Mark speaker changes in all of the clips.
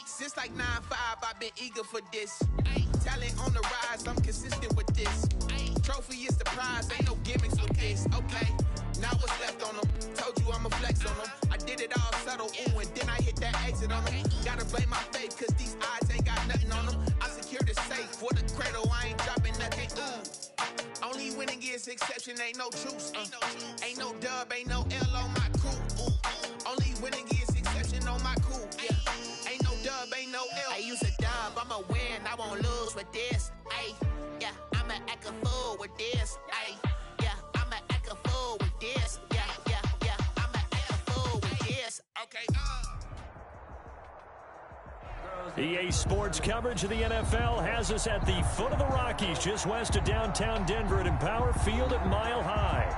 Speaker 1: Since like 9-5, I've been eager for this. Talent on the rise, I'm consistent with this. Trophy is the prize, ain't no gimmicks with this. Okay, now what's left on them? Told you I'ma flex on them. I did it all subtle, ooh, and then I hit that exit on them. Gotta blame my faith, cause these eyes ain't got nothing on them. I secured the safe for the cradle, I ain't dropping nothing, ooh. Only winning is exception, ain't no truce. Ain't no dub, ain't no L on my crew. Only winning is exception on my crew. Yeah. Ain't no dub, ain't no L. I use a dub, I'ma win, I won't lose with this. Ay, yeah, I'ma act a fool with this. Ay, yeah, I'ma act a fool with this. Yeah, yeah, yeah, I'ma act a fool with this. Okay,
Speaker 2: EA Sports coverage of the NFL has us at the foot of the Rockies, just west of downtown Denver at Empower Field at Mile High.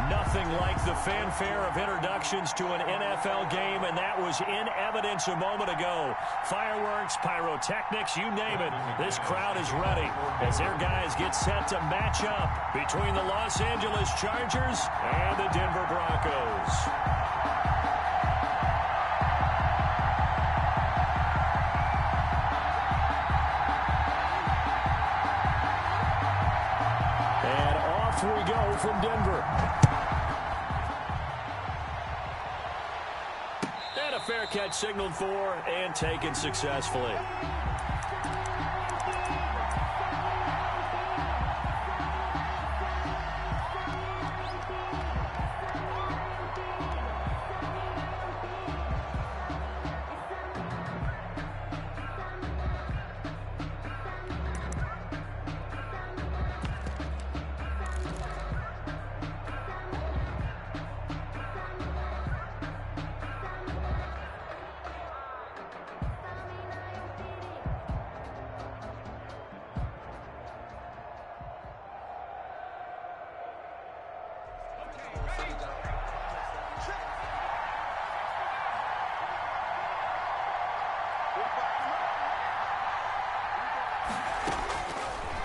Speaker 2: Nothing like the fanfare of introductions to an NFL game, and that was in evidence a moment ago. Fireworks, pyrotechnics, you name it. This crowd is ready as their guys get set to match up between the Los Angeles Chargers and the Denver Broncos. We go from Denver. And a fair catch signaled for and taken successfully.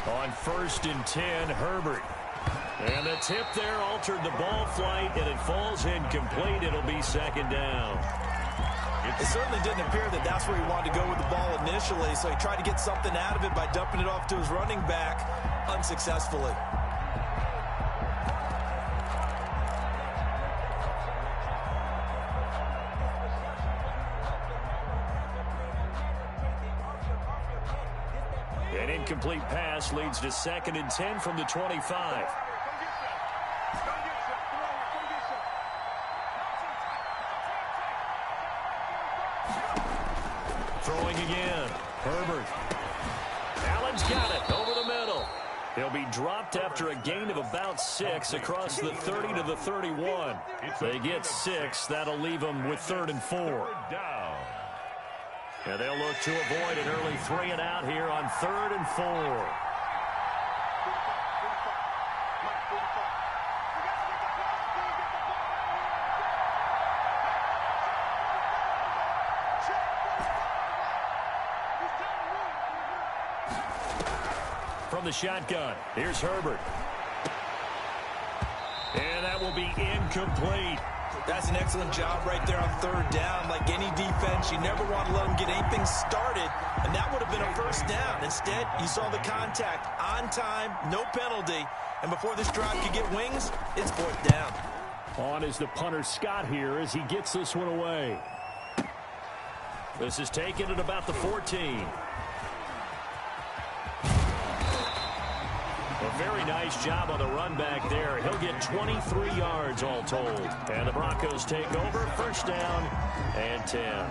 Speaker 2: On 1st and 10, Herbert. And the tip there altered the ball flight, and it falls incomplete. It'll be second down.
Speaker 3: It certainly didn't appear that that's where he wanted to go with the ball initially, so he tried to get something out of it by dumping it off to his running back unsuccessfully.
Speaker 2: An incomplete pass leads to 2nd and 10 from the 25. Throwing again. Herbert. Allen's got it over the middle. He'll be dropped after a gain of about 6 across the 30 to the 31. They get 6. That'll leave them with 3rd and 4. And they'll look to avoid an early 3 and out here on 3rd and 4. From the shotgun, here's Herbert. And that will be incomplete.
Speaker 3: That's an excellent job right there on 3rd down. Like any defense, you never want to let them get anything started, and that would have been a 1st down. Instead, you saw the contact on time, no penalty, and before this drive could get wings, it's 4th down.
Speaker 2: On is the punter Scott here as he gets this one away. This is taken at about the 14. A very nice job on the run back there. He'll get 23 yards all told. And the Broncos take over, 1st down and 10.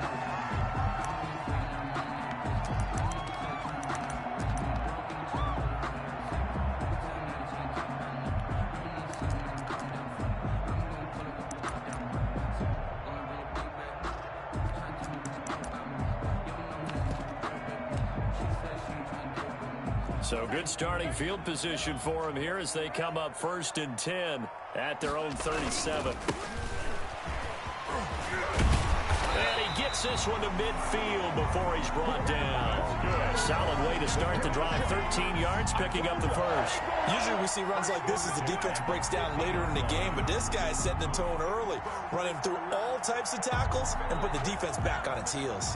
Speaker 2: So good starting field position for him here as they come up 1st and 10 at their own 37. And he gets this one to midfield before he's brought down. Solid way to start the drive. 13 yards, picking up the 1st.
Speaker 3: Usually we see runs like this as the defense breaks down later in the game, but this guy is setting the tone early, running through all types of tackles and putting the defense back on its heels.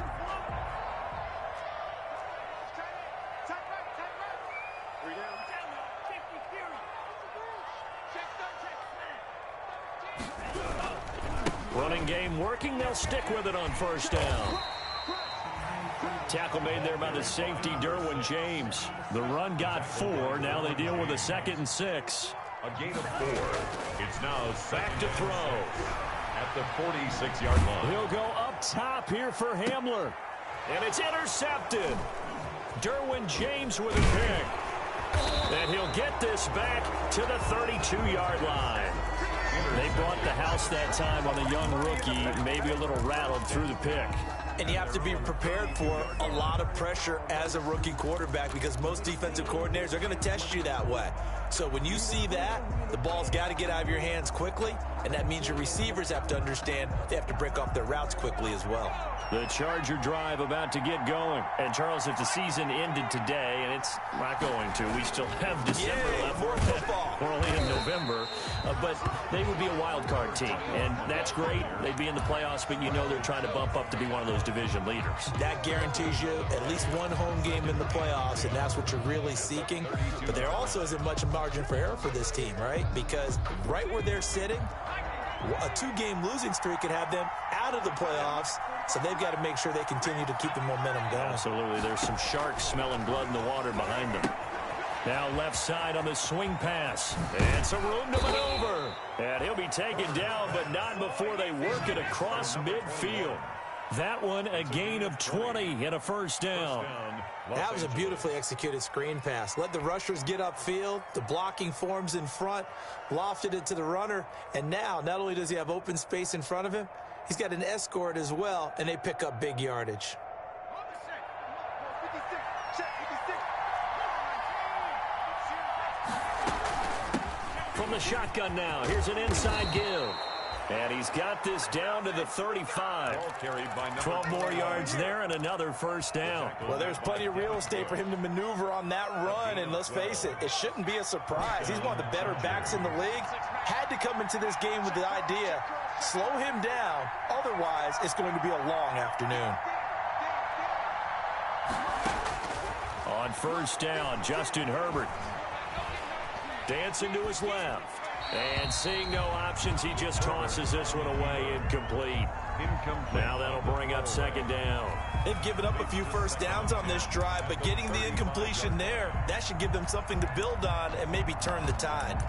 Speaker 2: Running game working. They'll stick with it on first down. Tackle made there by the safety, Derwin James. The run got 4. Now they deal with a 2nd and 6.
Speaker 4: A gain of 4. It's now
Speaker 2: back to throw.
Speaker 4: At the 46-yard line.
Speaker 2: He'll go up top here for Hamler. And it's intercepted. Derwin James with a pick. And he'll get this back to the 32-yard line. They brought the house that time on a young rookie, maybe a little rattled through the pick.
Speaker 3: And you have to be prepared for a lot of pressure as a rookie quarterback because most defensive coordinators are going to test you that way. So when you see that, the ball's got to get out of your hands quickly, and that means your receivers have to understand they have to break off their routes quickly as well.
Speaker 2: The Charger drive about to get going. And, Charles, if the season ended today, and it's not going to, we still have December left.
Speaker 3: More football.
Speaker 2: We're only in November. But they would be a wild card team, and that's great. They'd be in the playoffs, but you know they're trying to bump up to be one of those division leaders.
Speaker 3: That guarantees you at least one home game in the playoffs, and that's what you're really seeking. But there also isn't much margin for error for this team, right? Because right where they're sitting, a 2-game losing streak could have them out of the playoffs, so they've got to make sure they continue to keep the momentum going.
Speaker 2: Absolutely. There's some sharks smelling blood in the water behind them. Now left side on the swing pass. And some room to maneuver. And he'll be taken down, but not before they work it across midfield. That one a gain of 20 and a first down.
Speaker 3: That was a beautifully executed screen pass. Let the rushers get upfield. The blocking forms in front. Lofted it to the runner. And now, not only does he have open space in front of him, he's got an escort as well, and they pick up big yardage.
Speaker 2: From the shotgun now, here's an inside give. And he's got this down to the 35. 12 more yards there and another first down.
Speaker 3: Well, there's plenty of real estate for him to maneuver on that run. And let's face it, it shouldn't be a surprise. He's one of the better backs in the league. Had to come into this game with the idea, slow him down. Otherwise, it's going to be a long afternoon.
Speaker 2: On first down, Justin Herbert. Dancing to his left. And seeing no options, he just tosses this one away incomplete. Now that'll bring up second down.
Speaker 3: They've given up a few first downs on this drive, but getting the incompletion there, that should give them something to build on and maybe turn the tide.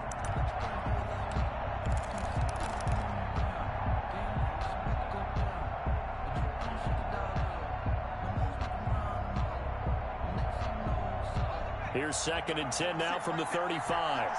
Speaker 2: Here's 2nd and 10 now from the 35.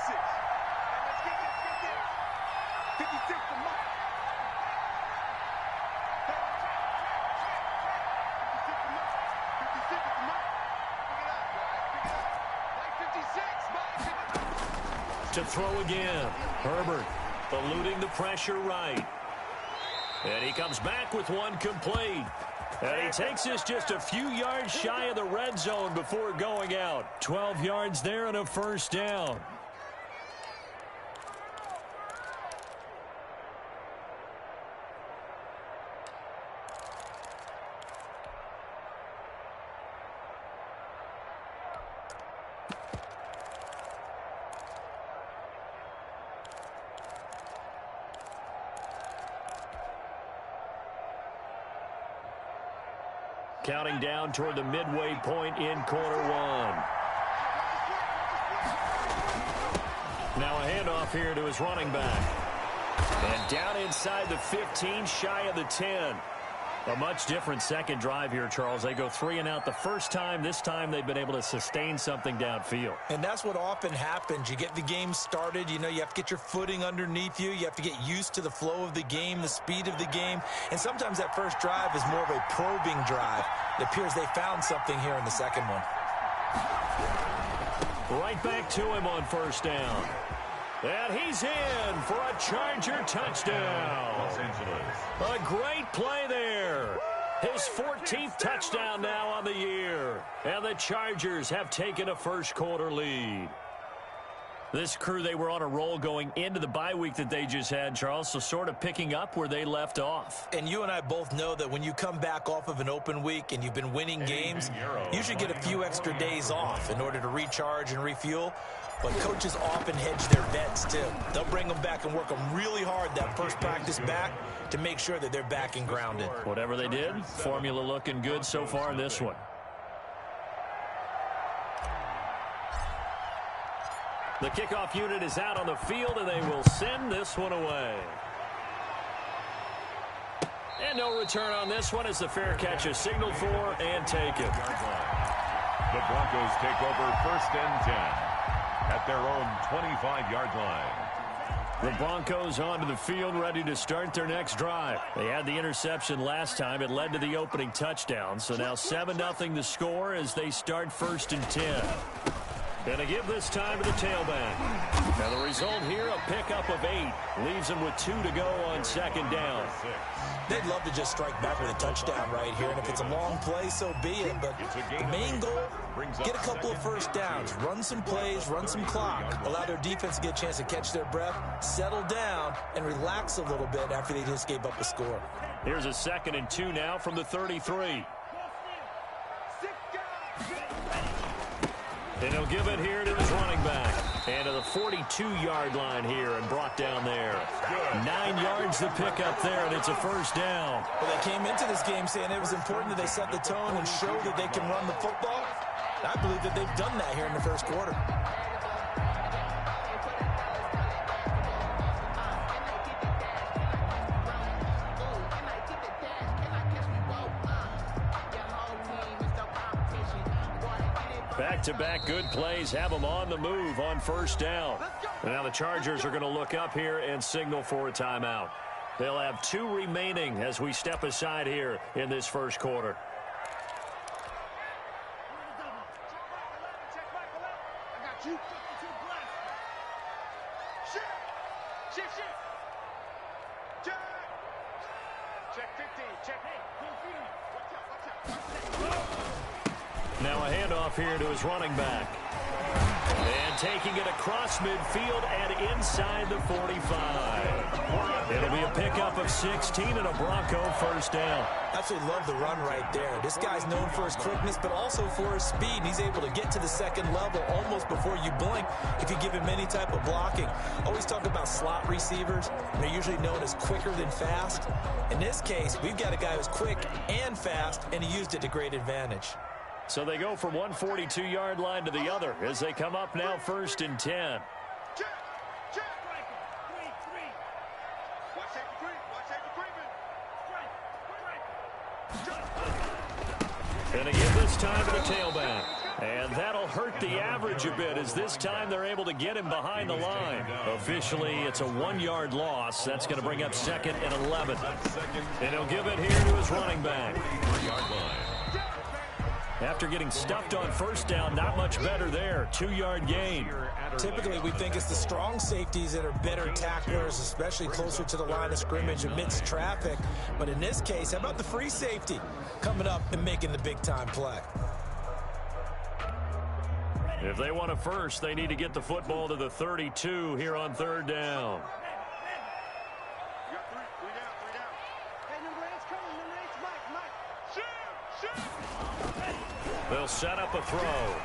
Speaker 2: To throw again. Herbert eluding the pressure right. And he comes back with one complete. And he takes this just a few yards shy of the red zone before going out. 12 yards there and a first down. Counting down toward the midway point in quarter one. Now a handoff here to his running back. And down inside the 15, shy of the 10. A much different second drive here, Charles. They go 3 and out the first time. This time they've been able to sustain something downfield.
Speaker 3: And that's what often happens. You get the game started. You know, you have to get your footing underneath you. You have to get used to the flow of the game, the speed of the game. And sometimes that first drive is more of a probing drive. It appears they found something here in the second one.
Speaker 2: Right back to him on first down. And he's in for a Charger touchdown.
Speaker 4: Los Angeles.
Speaker 2: A great play there. His 14th touchdown now on the year. And the Chargers have taken a first quarter lead. This crew, they were on a roll going into the bye week that they just had, Charles, so sort of picking up where they left off.
Speaker 3: And you and I both know that when you come back off of an open week and you've been winning games, you should get a few extra days off in order to recharge and refuel. But coaches often hedge their bets, too. They'll bring them back and work them really hard that first practice back to make sure that they're back and grounded.
Speaker 2: Whatever they did, formula looking good so far in this one. The kickoff unit is out on the field, and they will send this one away. And no return on this one as the fair catch is signaled for and taken.
Speaker 4: The Broncos take over 1st and 10 at their own 25-yard line.
Speaker 2: The Broncos onto the field, ready to start their next drive. They had the interception last time. It led to the opening touchdown. So now 7-0 the score as they start 1st and 10. Going to give this time to the tailback. Now the result here, a pickup of 8. Leaves them with 2 to go on 2nd down.
Speaker 3: They'd love to just strike back with a touchdown right here, and if it's a long play, so be it. But the main goal, get a couple of first downs, run some plays, run some clock, allow their defense to get a chance to catch their breath, settle down, and relax a little bit after they just gave up a score.
Speaker 2: Here's a 2nd and 2 now from the 33. And he'll give it here to his running back. And to the 42-yard line here and brought down there. 9 yards to pick up there, and it's a 1st down.
Speaker 3: Well, they came into this game saying it was important that they set the tone and show that they can run the football. I believe that they've done that here in the 1st quarter.
Speaker 2: Back-to-back good plays have them on the move on 1st down. And now the Chargers are going to look up here and signal for a timeout. They'll have 2 remaining as we step aside here in this 1st quarter. Now a handoff here to his running back. And taking it across midfield and inside the 45. It'll be a pickup of 16 and a Bronco 1st down.
Speaker 3: Absolutely love the run right there. This guy's known for his quickness, but also for his speed. He's able to get to the 2nd level almost before you blink if you give him any type of blocking. Always talk about slot receivers. They're usually known as quicker than fast. In this case, we've got a guy who's quick and fast, and he used it to great advantage.
Speaker 2: So they go from one 42-yard line to the other as they come up now 1st and 10. And they give this time to the tailback. And that'll hurt the average a bit as this time they're able to get him behind the line. Officially, it's a 1-yard loss. That's going to bring up 2nd and 11. And he'll give it here to his running back. After getting stuffed on 1st down, not much better there. 2-yard gain.
Speaker 3: Typically, we think it's the strong safeties that are better tacklers, especially closer to the line of scrimmage amidst traffic. But in this case, how about the free safety coming up and making the big-time play?
Speaker 2: If they want a first, they need to get the football to the 32 here on 3rd down. They'll set up a throw.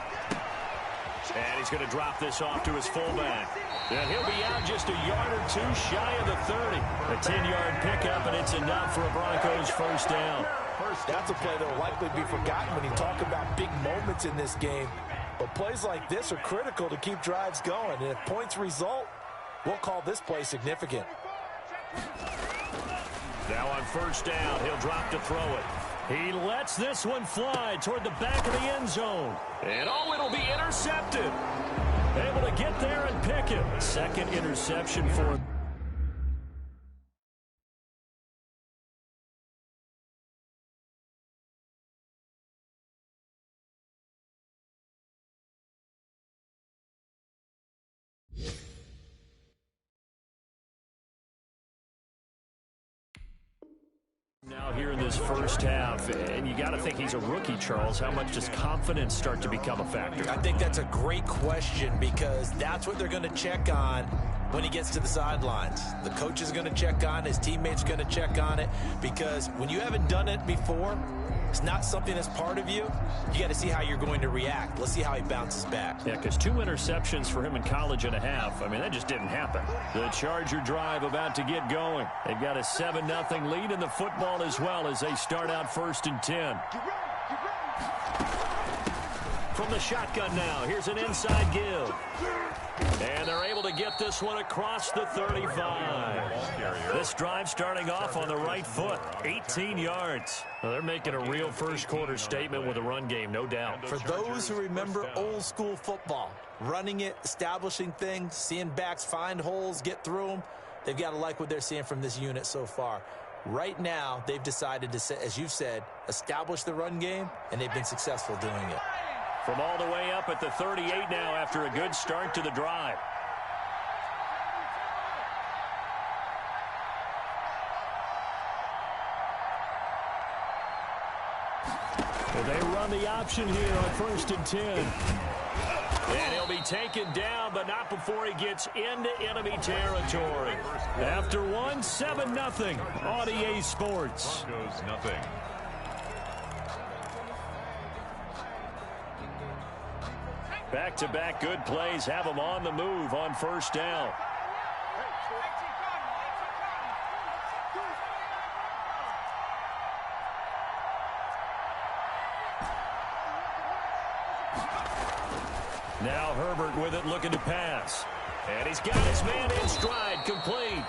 Speaker 2: And he's going to drop this off to his fullback. And he'll be out just a yard or 2 shy of the 30. A 10-yard pickup, and it's enough for a Broncos 1st down.
Speaker 3: That's a play that will likely be forgotten when you talk about big moments in this game. But plays like this are critical to keep drives going. And if points result, we'll call this play significant.
Speaker 2: Now on 1st down, he'll drop to throw it. He lets this one fly toward the back of the end zone. And it'll be intercepted. Able to get there and pick it. 2nd interception for him. Now here in this 1st half, and you got to think he's a rookie, Charles. How much does confidence start to become a factor?
Speaker 3: I think that's a great question because that's what they're going to check on when he gets to the sidelines. The coach is going to check on, his teammates are going to check on it because when you haven't done it before, it's not something that's part of you, you got to see how you're going to react. Let's see how he bounces back.
Speaker 2: Yeah, because 2 interceptions for him in college and a half. I mean, that just didn't happen. The Charger drive about to get going. They've got a 7-0 lead in the football as well as they start out 1st and 10. From the shotgun now, here's an inside give. And they're able to get this one across the 35. This drive starting off on the right foot, 18 yards. Well, they're making a real first-quarter statement with a run game, no doubt.
Speaker 3: For those who remember old-school football, running it, establishing things, seeing backs find holes, get through them, they've got to like what they're seeing from this unit so far. Right now, they've decided to, as you've said, establish the run game, and they've been successful doing it.
Speaker 2: From all the way up at the 38 now after a good start to the drive. Well, they run the option here on 1st and 10. And he'll be taken down, but not before he gets into enemy territory. After one, 7-0 on EA Sports.
Speaker 4: Broncos nothing.
Speaker 2: Back-to-back good plays have them on the move on 1st down. Now Herbert with it, looking to pass. And he's got his man in stride, complete.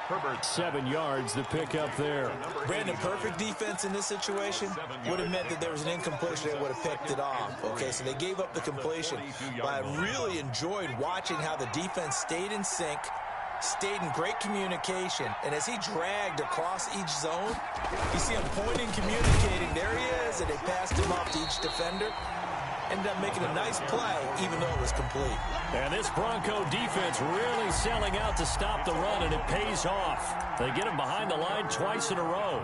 Speaker 4: Herbert,
Speaker 2: 7 yards, the pick up there.
Speaker 3: Brandon, perfect defense in this situation would have meant that there was an incompletion. They would have picked it off. Okay, so they gave up the completion. But I really enjoyed watching how the defense stayed in sync, stayed in great communication. And as he dragged across each zone, you see him pointing, communicating. There he is, and they passed him off to each defender. Ended up making a nice play, even though it was complete.
Speaker 2: And this Bronco defense really selling out to stop the run, and it pays off. They get him behind the line twice in a row.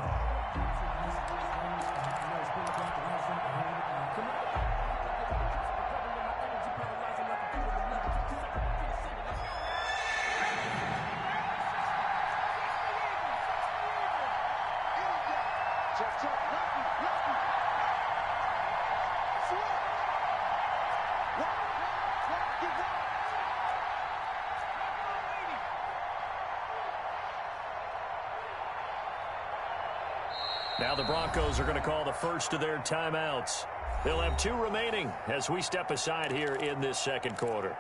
Speaker 2: Now the Broncos are going to call the first of their timeouts. They'll have 2 remaining as we step aside here in this 2nd quarter.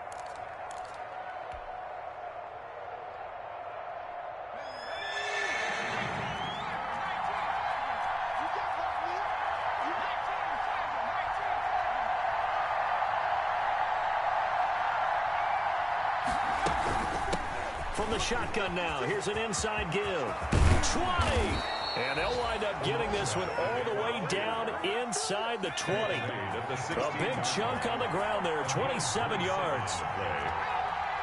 Speaker 2: From the shotgun now, here's an inside give. 20! And they'll wind up getting this one all the way down inside the 20. A big chunk on the ground there, 27 yards.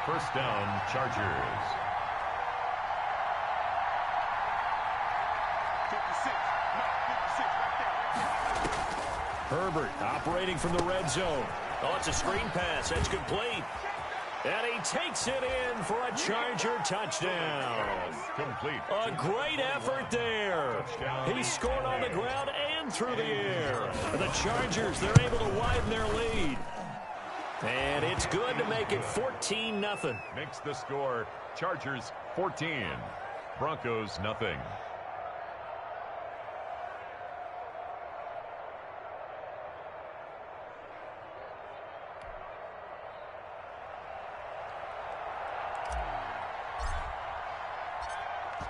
Speaker 4: 1st down, Chargers.
Speaker 2: Herbert operating from the red zone. Oh, it's a screen pass. That's complete. And he takes it in for a Charger touchdown.
Speaker 4: Complete.
Speaker 2: A great effort there. He scored on the ground and through the air. The Chargers, they're able to widen their lead. And it's good to make it 14-0.
Speaker 4: Makes the score Chargers 14, Broncos nothing.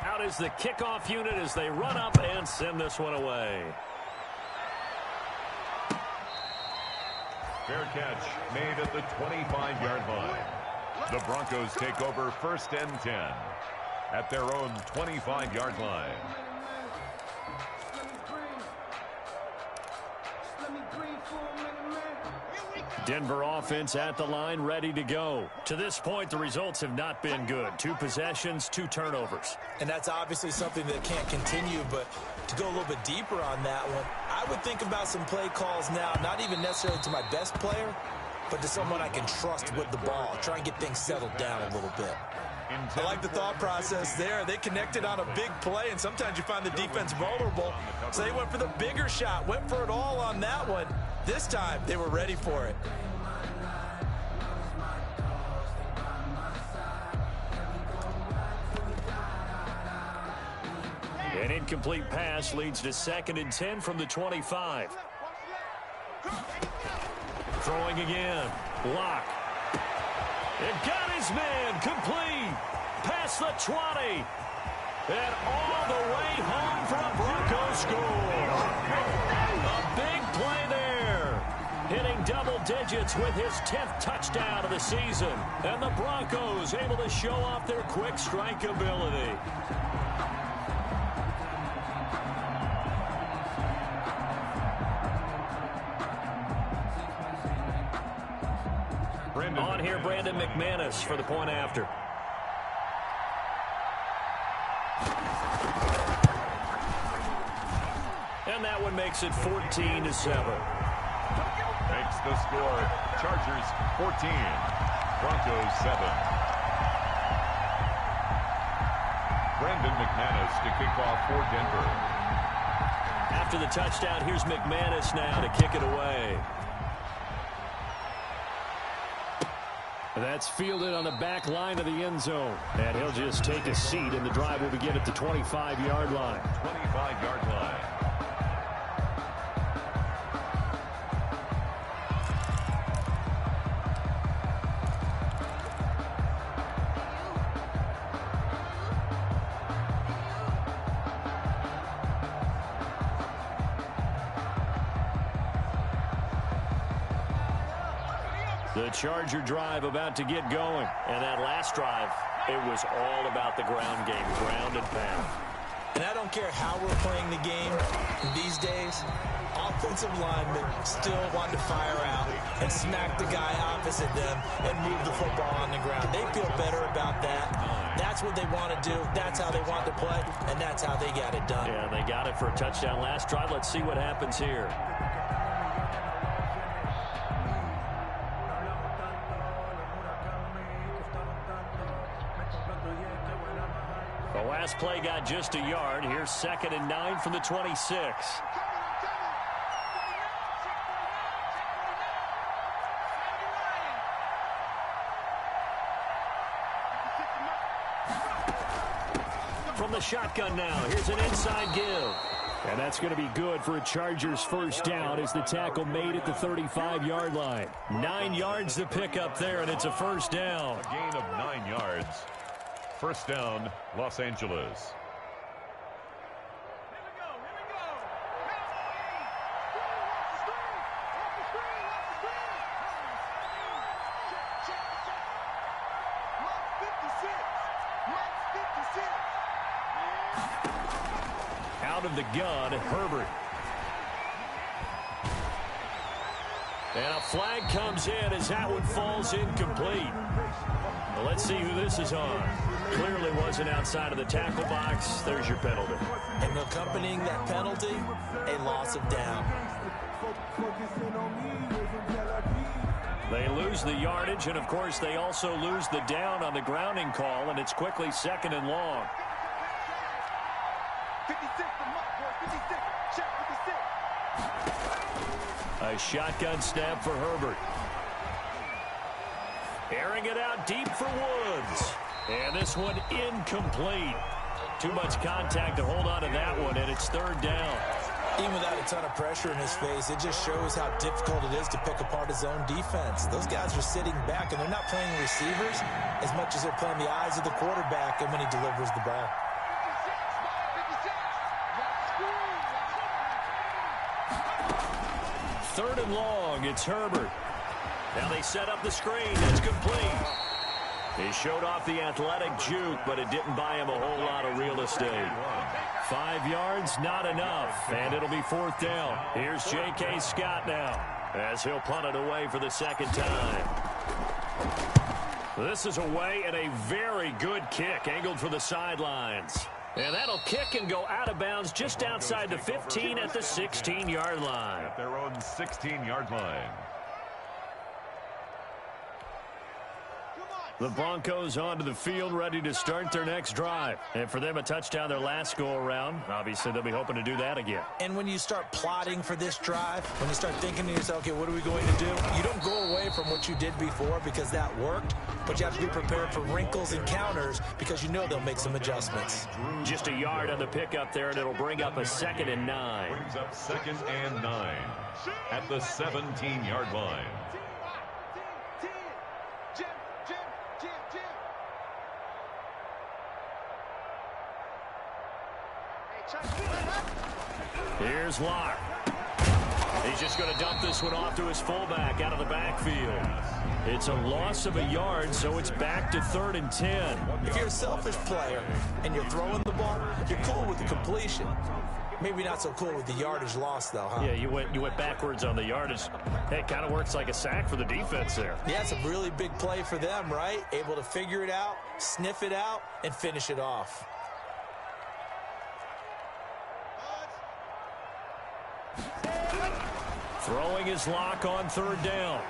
Speaker 2: Out is the kickoff unit as they run up and send this one away.
Speaker 4: Fair catch made at the 25-yard line. The Broncos take over 1st and 10 at their own 25-yard line.
Speaker 2: Denver offense at the line, ready to go. To this point, the results have not been good. 2 possessions, 2 turnovers.
Speaker 3: And that's obviously something that can't continue, but to go a little bit deeper on that one, I would think about some play calls now, not even necessarily to my best player, but to someone I can trust with the ball. Try and get things settled down a little bit. I like the thought process there. They connected on a big play, and sometimes you find the defense vulnerable. So they went for the bigger shot, went for it all on that one. This time, they were ready for it.
Speaker 2: An incomplete pass leads to 2nd and 10 from the 25. Throwing again. Lock. It got his man. Complete. Past the 20. And all the way home for a Broncos score. A big play there. Hitting double digits with his 10th touchdown of the season. And the Broncos able to show off their quick strike ability. On here, Brandon McManus for the point after. And that one makes it 14-7.
Speaker 4: Makes the score. Chargers 14, Broncos 7. Brandon McManus to kick off for Denver.
Speaker 2: After the touchdown, here's McManus now to kick it away. That's fielded on the back line of the end zone. And he'll just take a seat, and the drive will begin at the 25-yard line.
Speaker 4: 25-yard line.
Speaker 2: The Charger drive about to get going. And that last drive, it was all about the ground game, ground and pound.
Speaker 3: And I don't care how we're playing the game these days, offensive linemen still want to fire out and smack the guy opposite them and move the football on the ground. They feel better about that. That's what they want to do. That's how they want to play, and that's how they got it done.
Speaker 2: Yeah, they got it for a touchdown last drive. Let's see what happens here. The last play got just a yard. Here's 2nd and 9 from the 26. From the shotgun now, here's an inside give. And that's going to be good for a Chargers first down as the tackle made at the 35-yard line. 9 yards to pick up there, and it's a first down.
Speaker 4: A gain of 9 yards. First down, Los Angeles.
Speaker 2: Out of the gun, Herbert. And a flag comes in as that one falls incomplete. Well, let's see who this is on. Clearly wasn't outside of the tackle box. There's your penalty.
Speaker 3: And accompanying that penalty, a loss of down.
Speaker 2: They lose the yardage, and of course they also lose the down on the grounding call, and it's quickly 2nd and long.
Speaker 1: 56, check 56.
Speaker 2: A shotgun snap for Herbert. Airing it out deep for Woods. And this one incomplete. Too much contact to hold on to that one, and it's 3rd down.
Speaker 3: Even without a ton of pressure in his face, it just shows how difficult it is to pick apart his own defense. Those guys are sitting back, and they're not playing receivers as much as they're playing the eyes of the quarterback and when he delivers the ball.
Speaker 2: Third and long, it's Herbert. Now they set up the screen. That's complete. He showed off the athletic juke, but it didn't buy him a whole lot of real estate. 5 yards, not enough, and it'll be 4th down. Here's J.K. Scott now, as he'll punt it away for the 2nd time. This is away, and a very good kick, angled for the sidelines. And that'll kick and go out of bounds just outside the 15 at the 16-yard line.
Speaker 4: At their own 16-yard line.
Speaker 2: The Broncos onto the field, ready to start their next drive. And for them, a touchdown their last go-around. Obviously, they'll be hoping to do that again.
Speaker 3: And when you start plotting for this drive, when you start thinking to yourself, okay, what are we going to do? You don't go away from what you did before because that worked, but you have to be prepared for wrinkles and counters because you know they'll make some adjustments.
Speaker 2: Just a yard on the pickup there, and it'll bring up a 2nd and 9.
Speaker 4: Brings up 2nd and 9 at the 17-yard line.
Speaker 2: Here's Locke. He's just going to dump this one off to his fullback out of the backfield. It's a loss of a yard, so it's back to 3rd and 10.
Speaker 3: If you're a selfish player and you're throwing the ball, you're cool with the completion. Maybe not so cool with the yardage loss, though, huh?
Speaker 2: Yeah, you went backwards on the yardage. Hey, it kind of works like a sack for the defense there.
Speaker 3: Yeah, it's a really big play for them, right? Able to figure it out, sniff it out, and finish it off.
Speaker 2: Throwing his Lock on 3rd down.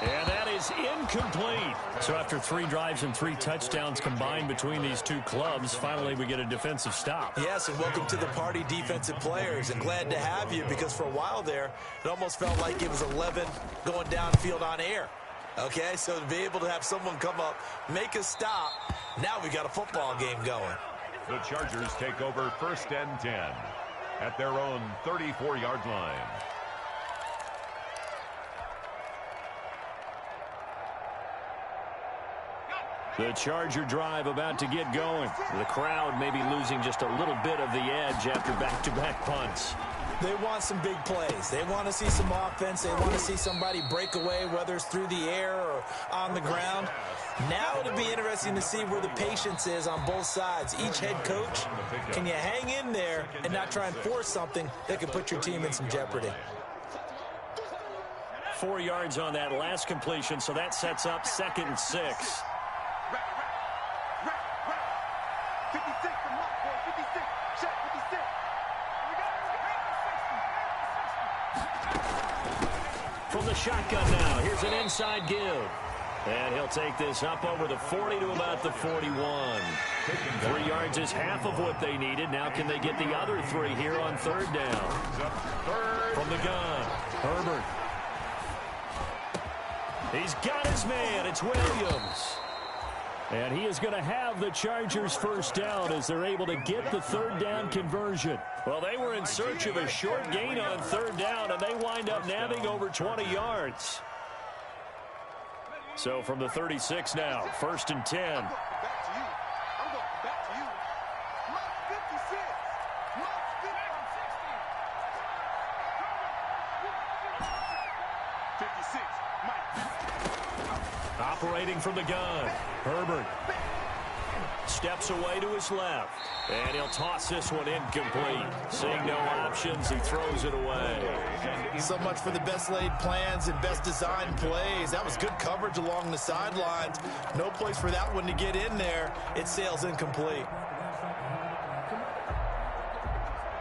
Speaker 2: And that is incomplete. So after 3 drives and 3 touchdowns combined between these two clubs, finally we get a defensive stop.
Speaker 3: Yes, and welcome to the party, defensive players. And glad to have you because for a while there, it almost felt like it was 11 going downfield on air. Okay, so to be able to have someone come up, make a stop, now we got a football game going.
Speaker 4: The Chargers take over 1st and 10 at their own 34-yard line.
Speaker 2: The Charger drive about to get going. The crowd maybe losing just a little bit of the edge after back-to-back punts.
Speaker 3: They want some big plays. They want to see some offense. They want to see somebody break away, whether it's through the air or on the ground. Now it'll be interesting to see where the patience is on both sides. Each head coach, can you hang in there and not try and force something that could put your team in some jeopardy?
Speaker 2: 4 yards on that last completion, so that sets up 2nd and 6. From the shotgun now, here's an inside give. And he'll take this up over the 40 to about the 41. 3 yards is half of what they needed. Now can they get the other 3 here on 3rd down? From the gun, Herbert. He's got his man. It's Williams. And he is going to have the Chargers 1st down as they're able to get the 3rd down conversion. Well, they were in search of a short gain on 3rd down, and they wind up nabbing over 20 yards. So from the 36 now, 1st and 10. Operating from the gun, Herbert steps away to his left, and he'll toss this one incomplete. Seeing no options, he throws it away.
Speaker 3: So much for the best laid plans and best designed plays. That was good coverage along the sidelines. No place for that one to get in there. It sails incomplete.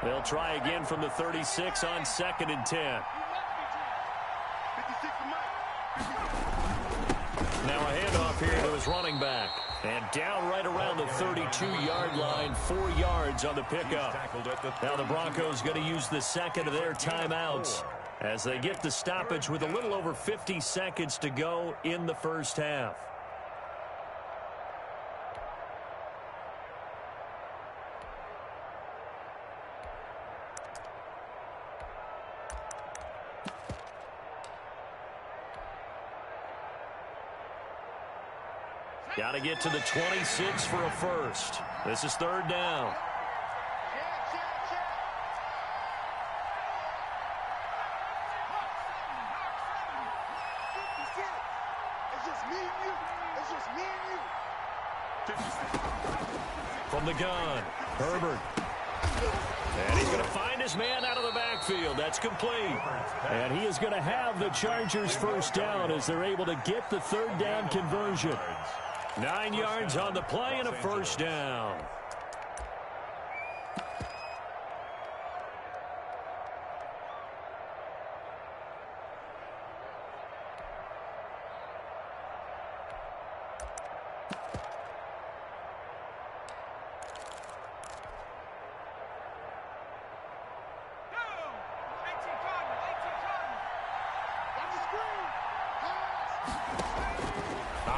Speaker 2: They'll try again from the 36 on 2nd and 10. Now a handoff here to his running back. And down right around the 32-yard line, 4 yards on the pickup. Now the Broncos going to use the 2nd of their timeouts as they get the stoppage with a little over 50 seconds to go in the 1st half. Got to get to the 26 for a 1st. This is 3rd down. From the gun, Herbert. And he's going to find his man out of the backfield. That's complete. And he is going to have the Chargers 1st down as they're able to get the 3rd down conversion. 9 yards on the play and a 1st down.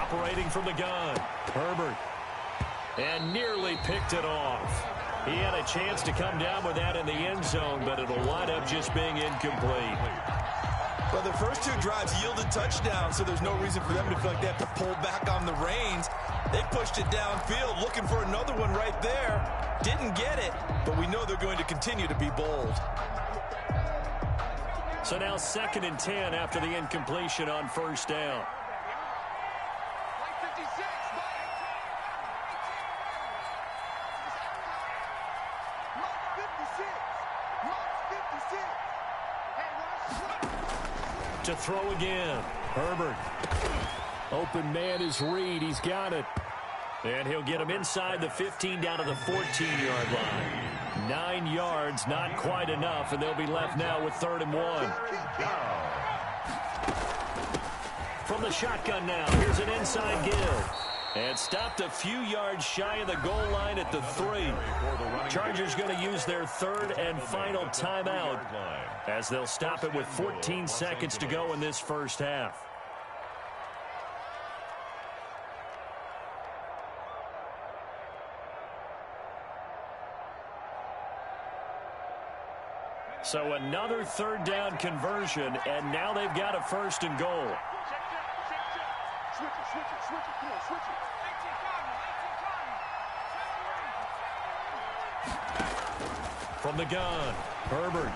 Speaker 2: operating from the gun. Herbert. And nearly picked it off. He had a chance to come down with that in the end zone, but it'll wind up just being incomplete.
Speaker 3: Well, the first two drives yielded touchdowns, so there's no reason for them to feel like they have to pull back on the reins. They pushed it downfield, looking for another one right there. Didn't get it, but we know they're going to continue to be bold.
Speaker 2: So now 2nd and 10 after the incompletion on first down. To throw again. Herbert. Open man is Reed. He's got it. And he'll get him inside the 15 down to the 14-yard line. 9 yards, not quite enough, and they'll be left now with 3rd and 1. From the shotgun now, here's an inside give. And stopped a few yards shy of the goal line at the 3. Chargers going to use their 3rd and final timeout as they'll stop it with 14 seconds to go in this first half. So another 3rd down conversion, and now they've got a 1st and goal. From the gun, Herbert.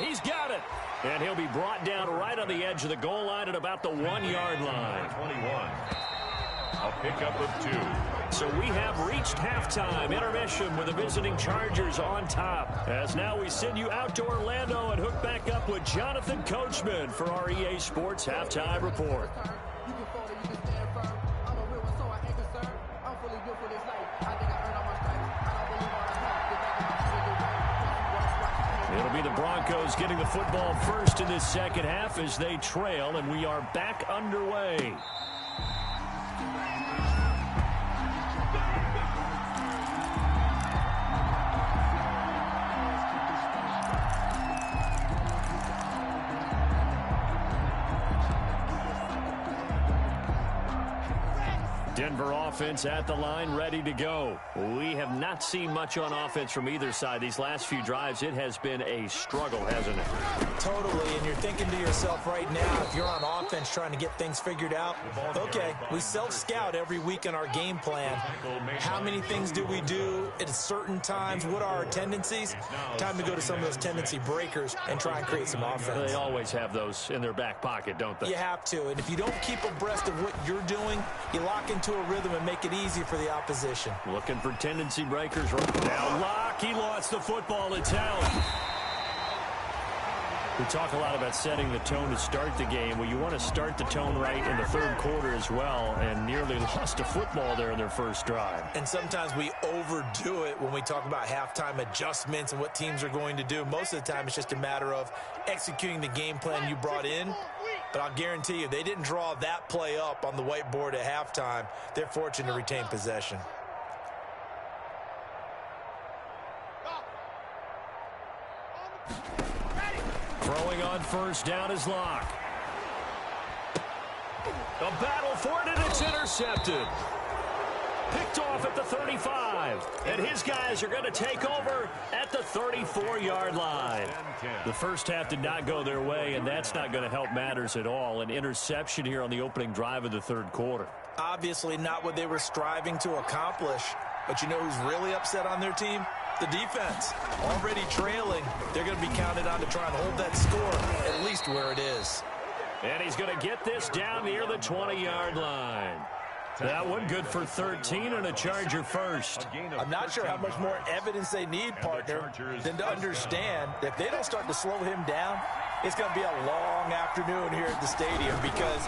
Speaker 2: He's got it. And he'll be brought down right on the edge of the goal line at about the 1-yard line.
Speaker 4: 21. A pickup of 2.
Speaker 2: So we have reached halftime intermission with the visiting Chargers on top. As now we send you out to Orlando and hook back up with Jonathan Coachman for our EA Sports Halftime Report. It'll be the Broncos getting the football first in this second half as they trail, and we are back underway. Denver offense at the line, ready to go. We have not seen much on offense from either side. These last few drives, it has been a struggle, hasn't it?
Speaker 3: Totally, and you're thinking to yourself right now, if you're on offense trying to get things figured out, okay, we self-scout every week in our game plan. How many things do we do at certain times? What are our tendencies? Time to go to some of those tendency breakers and try and create some offense.
Speaker 2: They always have those in their back pocket, don't they?
Speaker 3: You have to, and if you don't keep abreast of what you're doing, you lock into a rhythm and make it easy for the opposition.
Speaker 2: Looking for tendency breakers right now. Lock, he lost the football. It's out. We talk a lot about setting the tone to start the game. Well, you want to start the tone right in the 3rd quarter as well, and nearly lost a football there in their first drive.
Speaker 3: And sometimes we overdo it when we talk about halftime adjustments and what teams are going to do. Most of the time, it's just a matter of executing the game plan you brought in. But I'll guarantee you, they didn't draw that play up on the whiteboard at halftime. They're fortunate to retain possession.
Speaker 2: Throwing on first down is Locke. A battle for it, and it's intercepted. Picked off at the 35. And his guys are going to take over at the 34-yard line. The first half did not go their way, and that's not going to help matters at all. An interception here on the opening drive of the 3rd quarter.
Speaker 3: Obviously not what they were striving to accomplish. But you know who's really upset on their team? The defense. Already trailing. They're going to be counted on to try and hold that score at least where it is.
Speaker 2: And he's going to get this down near the 20-yard line. That one good for 13 and a Charger first.
Speaker 3: I'm not sure how much more evidence they need, partner, than to understand that if they don't start to slow him down, it's going to be a long afternoon here at the stadium because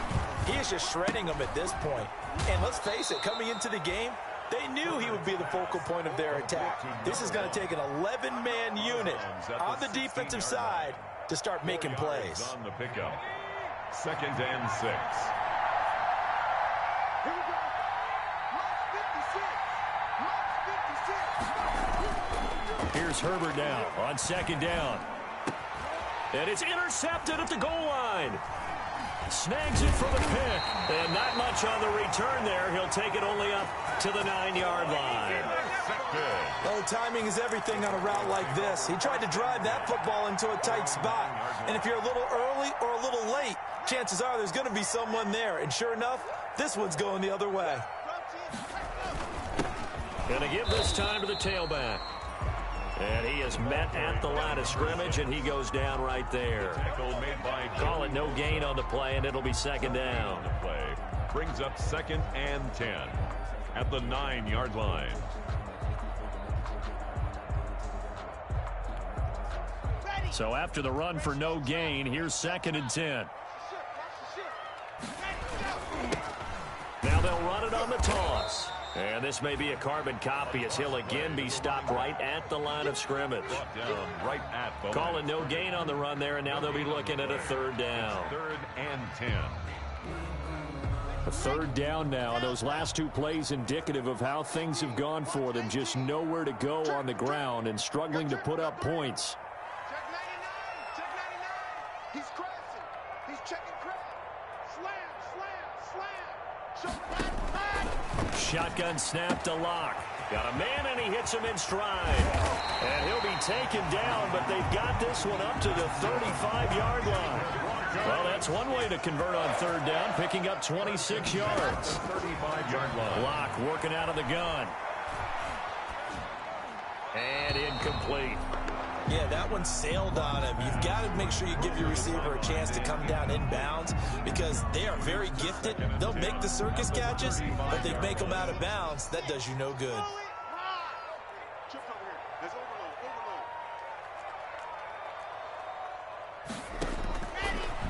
Speaker 3: he is just shredding them at this point. And let's face it, coming into the game, they knew he would be the focal point of their attack. This is going to take an 11-man unit on the defensive side to start making plays.
Speaker 4: On the pickup. 2nd and 6.
Speaker 2: Here's Herbert now on 2nd down. And it's intercepted at the goal line. snags it for the pick. And not much on the return there. He'll take it only up to the 9-yard line.
Speaker 3: Well, the timing is everything on a route like this. He tried to drive that football into a tight spot. And if you're a little early or a little late, chances are there's going to be someone there. And sure enough, this one's going the other way.
Speaker 2: Going to give this time to the tailback. And he is met at the line of scrimmage, and he goes down right there. Call it no gain on the play, and it'll be second down.
Speaker 4: Brings up 2nd and 10 at the 9-yard line.
Speaker 2: So after the run for no gain, here's 2nd and 10. Now they'll run it on the toss. And this may be a carbon copy as he'll again be stopped right at the line of scrimmage. Calling no gain on the run there, and now they'll be looking at a 3rd down.
Speaker 4: 3rd and 10.
Speaker 2: A 3rd down now. Those last 2 plays indicative of how things have gone for them. Just nowhere to go on the ground and struggling to put up points.
Speaker 5: Check 99. Check 99. He's crashing. He's checking crash. Slam.
Speaker 2: Shotgun snap to Locke. Got a man, and he hits him in stride. And he'll be taken down, but they've got this one up to the 35-yard line. Well, that's one way to convert on 3rd down, picking up 26 yards.
Speaker 4: 35-yard line.
Speaker 2: Locke working out of the gun. And incomplete.
Speaker 3: Yeah, that one sailed on him. You've got to make sure you give your receiver a chance to come down inbounds because they are very gifted. They'll make the circus catches, but they make them out of bounds. That does you no good.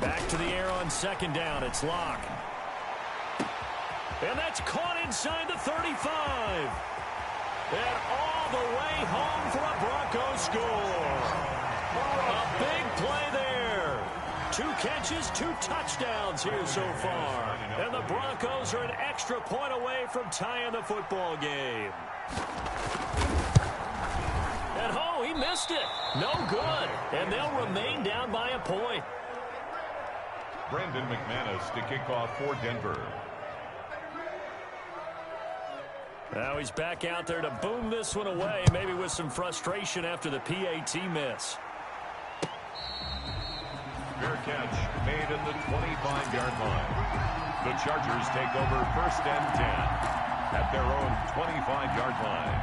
Speaker 2: Back to the air on 2nd down. It's Locke. And that's caught inside the 35. And all the way home for a Broncos score. A big play there. 2 catches, 2 touchdowns here so far. And the Broncos are an extra point away from tying the football game. And oh, he missed it. No good. And they'll remain down by a point.
Speaker 4: Brandon McManus to kick off for Denver.
Speaker 2: Now he's back out there to boom this one away, maybe with some frustration after the PAT miss.
Speaker 4: Fair catch made at the 25-yard line. The Chargers take over 1st and 10 at their own 25-yard line.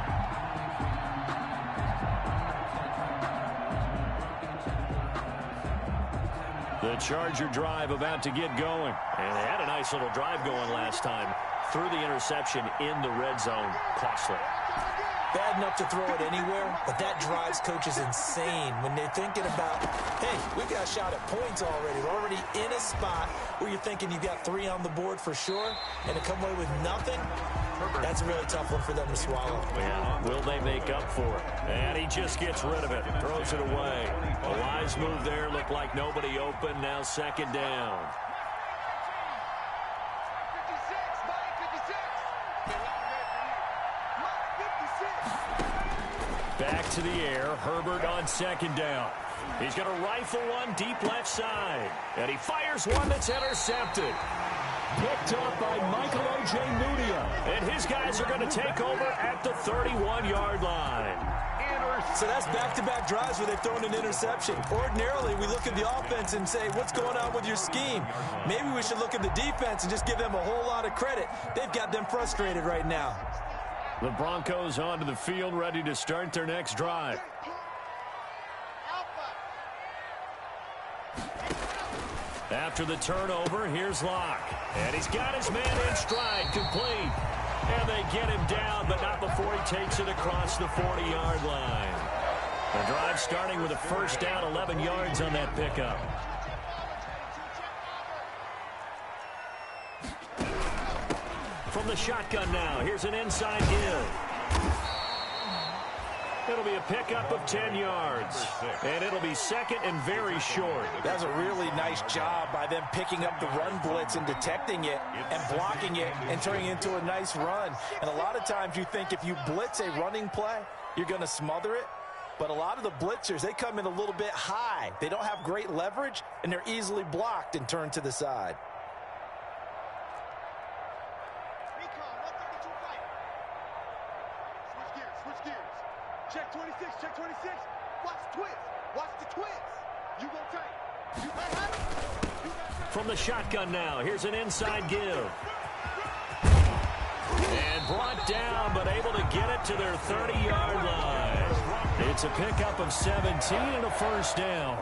Speaker 2: The Charger drive about to get going. And they had a nice little drive going last time. Threw the interception in the red zone. Costly.
Speaker 3: Bad enough to throw it anywhere, but that drives coaches insane when they're thinking about, hey, we got a shot at points already. We're already in a spot where you're thinking you've got 3 on the board for sure, and to come away with nothing, that's a really tough one for them to swallow.
Speaker 2: Yeah, will they make up for it? And he just gets rid of it, throws it away. A wise move there, looked like nobody open, now 2nd down. Back to the air, Herbert on 2nd down. He's going to rifle one deep left side. And he fires one that's intercepted. Picked up by Michael Ojemudia. And his guys are going to take over at the 31-yard line.
Speaker 3: So that's back-to-back drives where they've thrown an interception. Ordinarily, we look at the offense and say, what's going on with your scheme? Maybe we should look at the defense and just give them a whole lot of credit. They've got them frustrated right now.
Speaker 2: The Broncos onto the field, ready to start their next drive. After the turnover, here's Locke. And he's got his man in stride, complete. And they get him down, but not before he takes it across the 40-yard line. The drive starting with a 1st down, 11 yards on that pickup. From the shotgun now, here's an inside give. It'll be a pickup of 10 yards. And it'll be 2nd and very short.
Speaker 3: That's a really nice job by them picking up the run blitz and detecting it and blocking it and turning it into a nice run. And a lot of times you think if you blitz a running play, you're going to smother it. But a lot of the blitzers, they come in a little bit high. They don't have great leverage, and they're easily blocked and turned to the side.
Speaker 5: Switch gears. Check 26, check 26. Watch the twist. Watch the twist. You gonna take. You got it.
Speaker 2: From the shotgun now, here's an inside give. And brought down, but able to get it to their 30-yard line. It's a pickup of 17 and a first down.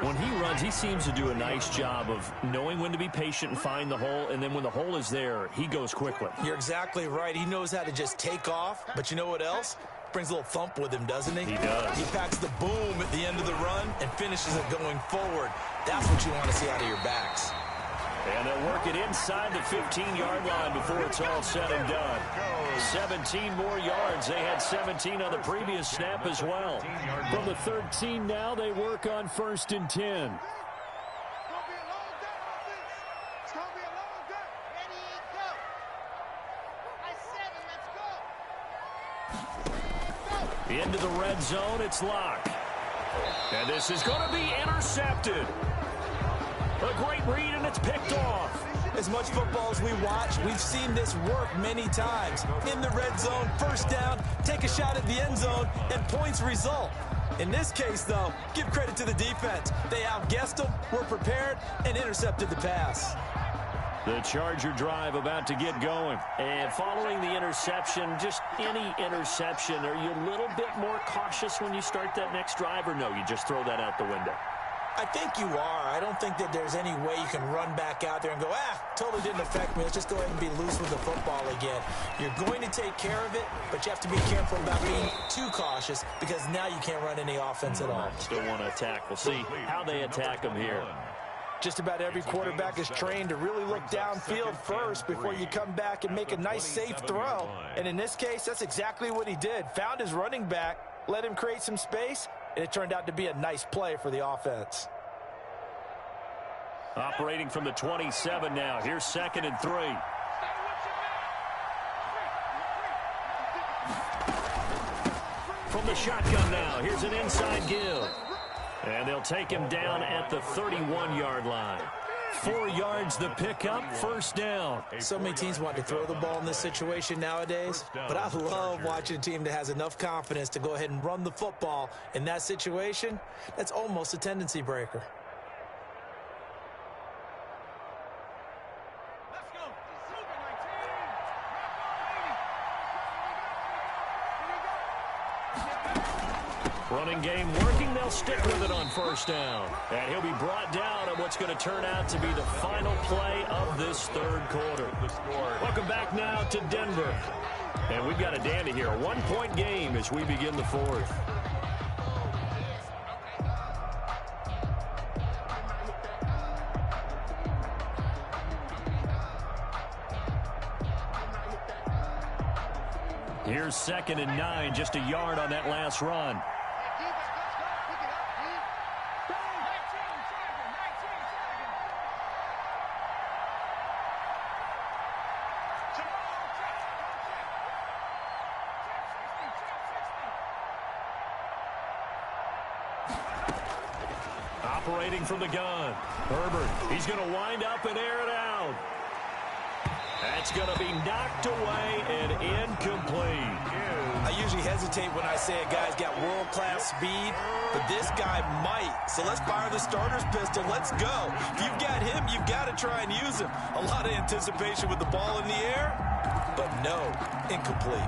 Speaker 2: When he runs, he seems to do a nice job of knowing when to be patient and find the hole, and then when the hole is there, he goes quickly.
Speaker 3: You're exactly right. He knows how to just take off, but you know what else? Brings a little thump with him, doesn't he?
Speaker 2: He does.
Speaker 3: He packs the boom at the end of the run and finishes it going forward. That's what you want to see out of your backs.
Speaker 2: And they'll work it inside the 15-yard line before it's all said and done. 17 more yards. They had 17 on the previous snap as well. From the 13 now, they work on 1st and 10.
Speaker 5: It's gonna be a long day, offense. It's gonna be a long day. Ready, go. I 7, let's go.
Speaker 2: Into the red zone, it's Locke. And this is going to be intercepted. A great read, and it's picked off.
Speaker 3: As much football as we watch, we've seen this work many times. In the red zone, first down, take a shot at the end zone, and points result. In this case, though, give credit to the defense. They outguessed them, were prepared, and intercepted the pass.
Speaker 2: The Charger drive about to get going. And following the interception, just any interception, are you a little bit more cautious when you start that next drive, or no, you just throw that out the window?
Speaker 3: I think you are. I don't think that there's any way you can run back out there and go, totally didn't affect me. Let's just go ahead and be loose with the football again. You're going to take care of it, but you have to be careful about being too cautious because now you can't run any offense at all.
Speaker 2: Still want to attack. We'll see how they attack them here.
Speaker 3: Just about every quarterback is trained to really look downfield first before you come back and make a nice, safe throw. And in this case, that's exactly what he did. Found his running back, let him create some space, and it turned out to be a nice play for the offense.
Speaker 2: Operating from the 27 now. Here's 2nd and 3. From the shotgun now. Here's an inside give. And they'll take him down at the 31-yard line. 4 yards the pickup, first down.
Speaker 3: So many teams want to throw the ball in this situation nowadays, but I love watching a team that has enough confidence to go ahead and run the football in that situation. That's almost a tendency breaker.
Speaker 2: Running game working. They'll stick with it on first down. And he'll be brought down on what's going to turn out to be the final play of this third quarter. Welcome back now to Denver. And we've got a dandy here. A 1-point game as we begin the 4th. Here's 2nd and 9, just a yard on that last run. Operating from the gun. Herbert, he's going to wind up and air it out. That's going to be knocked away and incomplete.
Speaker 3: I usually hesitate when I say a guy's got world-class speed, but this guy might. So let's fire the starter's pistol. Let's go. If you've got him, you've got to try and use him. A lot of anticipation with the ball in the air, but no, incomplete.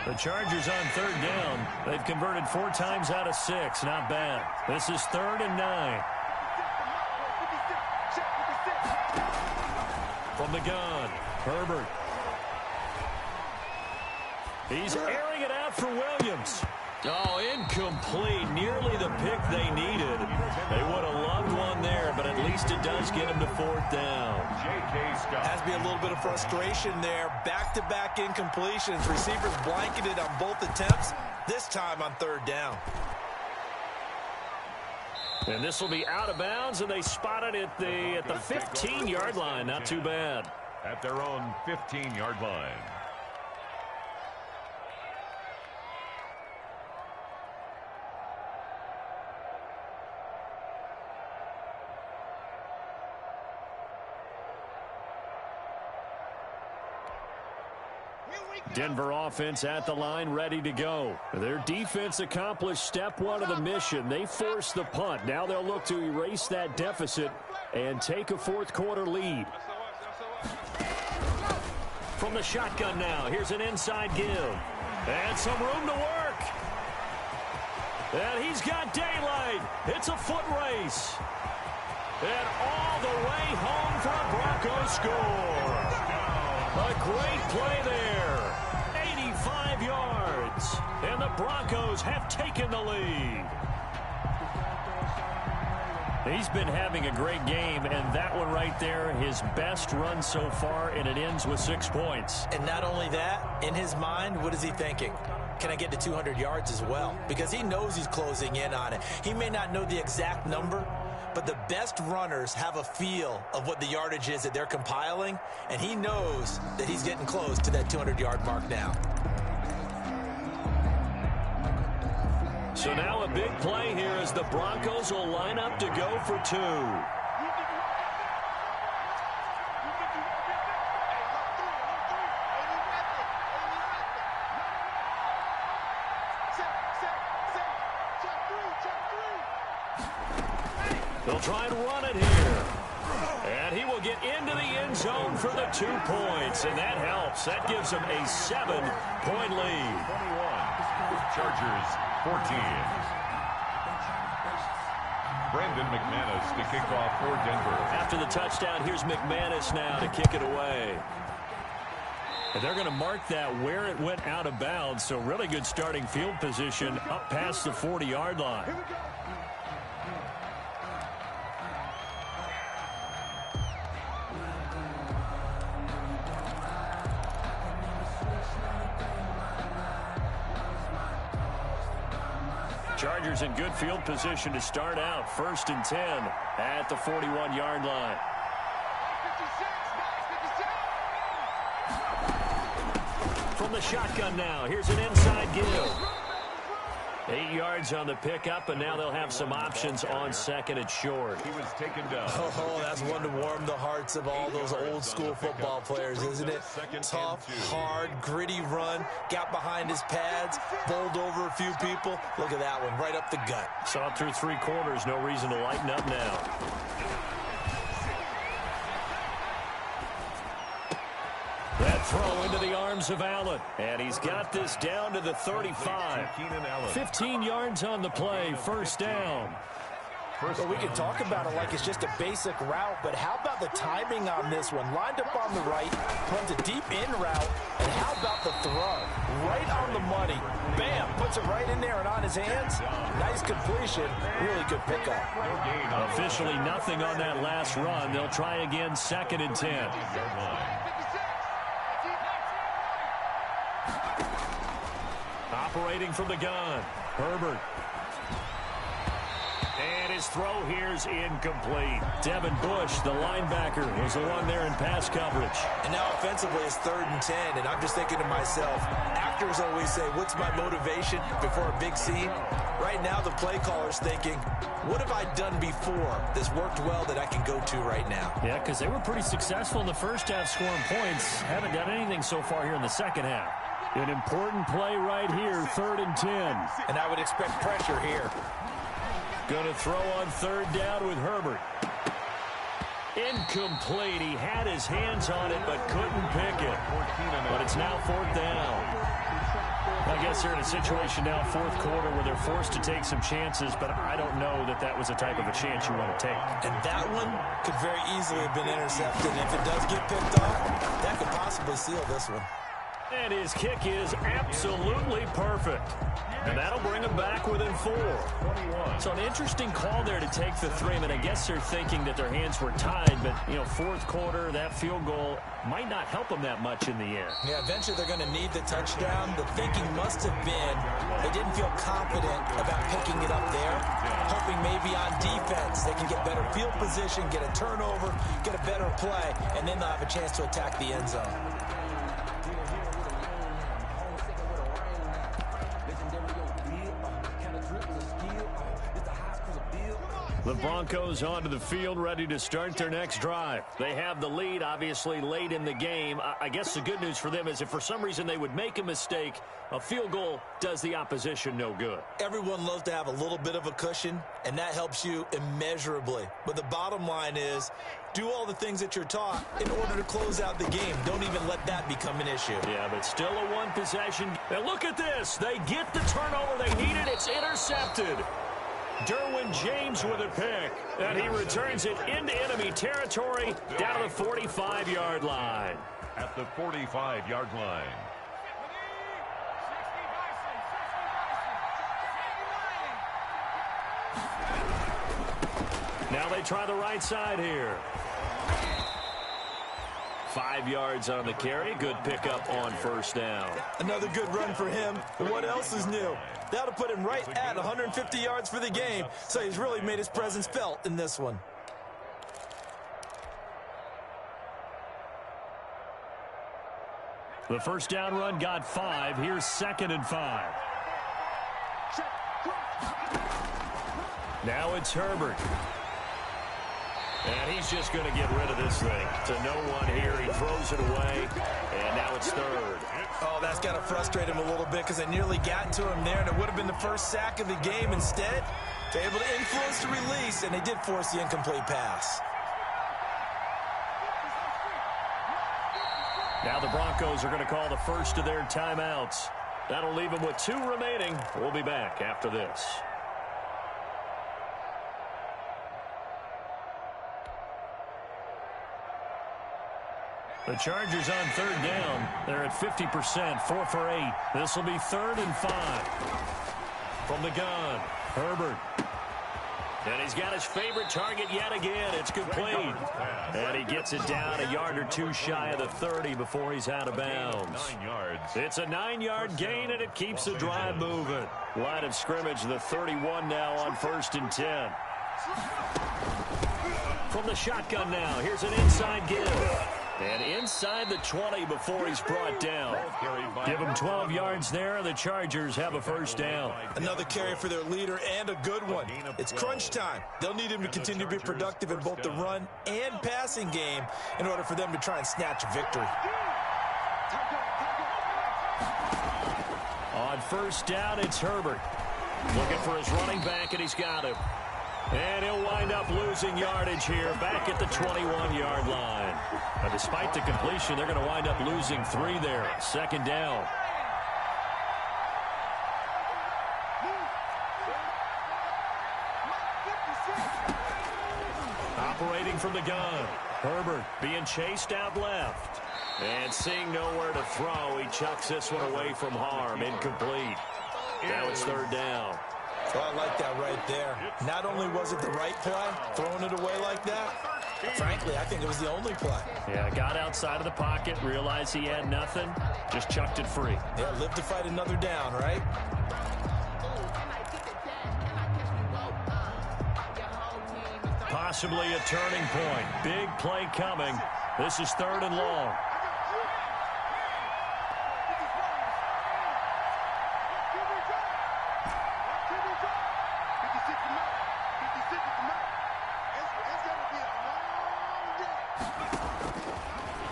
Speaker 2: The Chargers on 3rd down. They've converted 4 times out of 6. Not bad. This is 3rd and 9. From the gun, Herbert. He's airing it out for Williams. Oh, incomplete. Nearly the pick they needed. They would have loved one there, but at least it does get him to 4th down.
Speaker 3: Has to be a little bit of frustration there. Back-to-back incompletions. Receivers blanketed on both attempts, this time on 3rd down.
Speaker 2: And this will be out of bounds, and they spot it at the 15-yard line. Not too bad.
Speaker 4: At their own 15-yard line.
Speaker 2: Denver offense at the line, ready to go. Their defense accomplished step one of the mission. They forced the punt. Now they'll look to erase that deficit and take a fourth-quarter lead. From the shotgun now, here's an inside give. And some room to work. And he's got daylight. It's a foot race. And all the way home for a Broncos score. A great play there. 85 yards. And the Broncos have taken the lead. He's been having a great game, and that one right there, his best run so far, and it ends with 6 points.
Speaker 3: And not only that, in his mind, what is he thinking? Can I get to 200 yards as well? Because he knows he's closing in on it. He may not know the exact number, but the best runners have a feel of what the yardage is that they're compiling, and he knows that he's getting close to that 200-yard mark now.
Speaker 2: So now a big play here as the Broncos will line up to go for 2. They'll try and run it here. And he will get into the end zone for the 2 points, and that helps. That gives him a 7-point lead.
Speaker 4: 21. Chargers 14. Brandon McManus to kick off for Denver.
Speaker 2: After the touchdown, here's McManus now to kick it away. And they're going to mark that where it went out of bounds, so really good starting field position up past the 40-yard line. Chargers in good field position to start out. 1st and 10 at the 41-yard line. From the shotgun now, here's an inside give. 8 yards on the pickup, and now they'll have some options on 2nd and short.
Speaker 4: He was taken down.
Speaker 3: Oh, that's one to warm the hearts of all those old-school football players, isn't it? Tough, hard, gritty run, got behind his pads, bowled over a few people. Look at that one, right up the gut.
Speaker 2: Saw it through 3 quarters, no reason to lighten up now. That throw into the arms of Allen. And he's got this down to the 35. 15 yards on the play, 1st down.
Speaker 6: Well, we can talk about it like it's just a basic route, but how about the timing on this one? Lined up on the right, runs a deep in route, and how about the throw? Right on the money. Bam, puts it right in there and on his hands. Nice completion, really good pickup.
Speaker 2: Officially nothing on that last run. They'll try again, 2nd and 10. Operating from the gun, Herbert. And his throw here's incomplete. Devin Bush, the linebacker, was the one there in pass coverage.
Speaker 3: And now offensively it's 3rd and 10, and I'm just thinking to myself, actors always say, what's my motivation before a big scene? Right now the play caller's thinking, what have I done before that's worked well that I can go to right now?
Speaker 2: Yeah, because they were pretty successful in the first half scoring points. Haven't done anything so far here in the second half. An important play right here, 3rd and 10.
Speaker 6: And I would expect pressure here.
Speaker 2: Going to throw on 3rd down with Herbert. Incomplete. He had his hands on it but couldn't pick it. But it's now 4th down. I guess they're in a situation now, 4th quarter, where they're forced to take some chances, but I don't know that that was the type of a chance you want to take.
Speaker 3: And that one could very easily have been intercepted. And if it does get picked off, that could possibly seal this one.
Speaker 2: And his kick is absolutely perfect. And that'll bring him back within 4. So an interesting call there to take the 3. I mean, I guess they're thinking that their hands were tied, but, 4th quarter, that field goal might not help them that much in the end.
Speaker 3: Yeah, eventually they're going to need the touchdown. The thinking must have been they didn't feel confident about picking it up there, hoping maybe on defense they can get better field position, get a turnover, get a better play, and then they'll have a chance to attack the end zone.
Speaker 2: The Broncos onto the field, ready to start their next drive. They have the lead, obviously, late in the game. I guess the good news for them is if for some reason they would make a mistake, a field goal does the opposition no good.
Speaker 3: Everyone loves to have a little bit of a cushion, and that helps you immeasurably. But the bottom line is, do all the things that you're taught in order to close out the game. Don't even let that become an issue.
Speaker 2: Yeah, but still a one possession. And look at this. They get the turnover they needed. It's intercepted. Derwin James with a pick, and he returns it into enemy territory down to the 45-yard line.
Speaker 4: At the 45-yard line.
Speaker 2: Now they try the right side here. 5 yards on the carry. Good pickup on first down.
Speaker 3: Another good run for him. And what else is new? That'll put him right at 150 yards for the game. So he's really made his presence felt in this one.
Speaker 2: The first down run got 5. Here's 2nd and 5. Now it's Herbert. And he's just going to get rid of this thing. To no one here. He throws it away. And now it's 3rd.
Speaker 3: Oh, that's got to frustrate him a little bit because they nearly got to him there, and it would have been the first sack of the game. Instead, they're able to influence the release, and they did force the incomplete pass.
Speaker 2: Now the Broncos are going to call the first of their timeouts. That'll leave them with 2 remaining. We'll be back after this. The Chargers on 3rd down. They're at 50%, 4 for 8. This will be 3rd and 5. From the gun, Herbert. And he's got his favorite target yet again. It's complete. And he gets it down a yard or 2 shy of the 30 before he's out of bounds.
Speaker 4: 9 yards.
Speaker 2: It's a 9-yard gain, and it keeps the drive moving. Line of scrimmage, the 31 now on 1st and 10. From the shotgun now, here's an inside give. And inside the 20 before he's brought down. Give him 12 yards there, and the Chargers have a first down.
Speaker 3: Another carry for their leader, and a good one. It's crunch time. They'll need him to continue to be productive in both the run and passing game in order for them to try and snatch a victory.
Speaker 2: On first down, it's Herbert. Looking for his running back, and he's got him. And he'll wind up losing yardage here back at the 21-yard line. But despite the completion, they're going to wind up losing 3 there. 2nd down. Operating from the gun. Herbert being chased out left. And seeing nowhere to throw, he chucks this one away from harm. Incomplete. Now it's 3rd down.
Speaker 3: Oh, I like that right there. Not only was it the right play, throwing it away like that, frankly, I think it was the only play.
Speaker 2: Yeah, got outside of the pocket, realized he had nothing, just chucked it free.
Speaker 3: Yeah, live to fight another down, right?
Speaker 2: Possibly a turning point. Big play coming. This is 3rd and long.